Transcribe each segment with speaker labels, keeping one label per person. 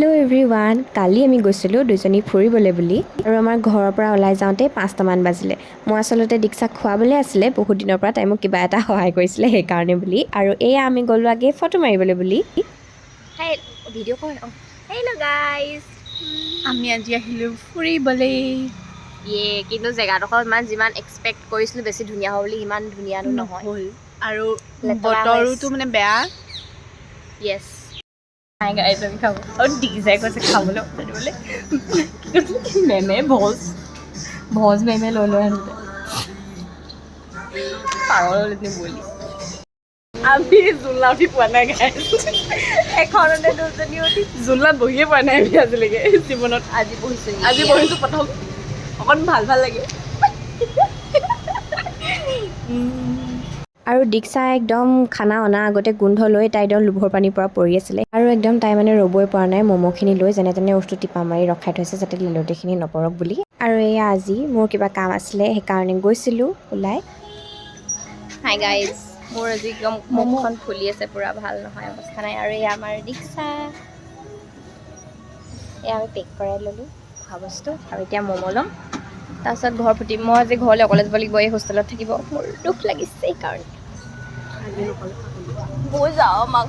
Speaker 1: Hello' everyone, কালি আমি গৈছিলোঁ দুজনী ফুৰিবলৈ বুলি আৰু আমাৰ ঘৰৰ পৰা ওলাই যাওঁতে 5টামান বাজিলে। মই আচলতে দীক্ষাক খুৱাবলৈ আছিলে, বহুত দিনৰ পৰা তাই মোক কিবা এটা সহায় কৰিছিলে সেইকাৰণে বুলি। আৰু এয়া আমি গ'লোঁ আগে ফটো মাৰিবলৈ বুলি। ভিডিঅ' কৰ। হেল্ল' গাইজ,
Speaker 2: আমি আজি আহিলোঁ ফুৰিবলৈ।
Speaker 1: কিন্তু জেগাডোখৰ যিমান এক্সপেক্ট কৰিছিলোঁ বেছি ধুনীয়া হ'ব বুলি, ইমান ধুনীয়াটো নহয়
Speaker 2: আৰু
Speaker 1: লেতেৰা
Speaker 2: বতৰোতো মানে বেয়া।
Speaker 1: য়েছ নাই গাইজ, আমি খাব আৰু দিগজাই কৈছে খাবলৈ দিবলৈ মেমে ভজ মেমে লৈ আনোতে পাগল বুলি
Speaker 2: আমি জোলনা উঠি পোৱা নাই গাইজ।
Speaker 1: এখনতে দুজনী উঠি
Speaker 2: জোলনাত বহিয়ে পোৱা নাই আমি আজিলৈকে জীৱনত।
Speaker 1: আজি বহিছোঁ
Speaker 2: আজি বহিছোঁ প্ৰথম, অকণ ভাল লাগে।
Speaker 1: আৰু দীক্ষা একদম খানা অনা আগতে গোন্ধ লৈ তাই একদম লোভৰ পানীৰ পৰা পৰি আছিলে আৰু একদম তাই মানে ৰ'বই পৰা নাই ম'ম'খিনি লৈ যেনে তেনে বস্তু টিপা মাৰি ৰখাই থৈছে যাতে লেলটিখিনি নপৰক বুলি। আৰু এয়া আজি মোৰ কিবা কাম আছিলে সেইকাৰণে গৈছিলোঁ ওলাই। হাই গাইজ, মোৰ আজি একদম মুখখন ফুলি আছে, পূৰা ভাল নহয় অৱস্থা নাই। আৰু এয়া আমাৰ দীক্ষা, এয়া আমি পেক কৰাই ল'লোঁ খোৱা বস্তু আৰু এতিয়া ম'ম' ল'ম, তাৰপিছত ঘৰ ফুটিম। মই আজি ঘৰলৈ অকলে যাব লাগিব, এই হোষ্টেলত থাকিব মোৰ দুখ লাগিছে সেইকাৰণে।
Speaker 2: আজি নকলে
Speaker 1: বৈ যাওঁ আমাক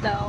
Speaker 2: যাওঁ।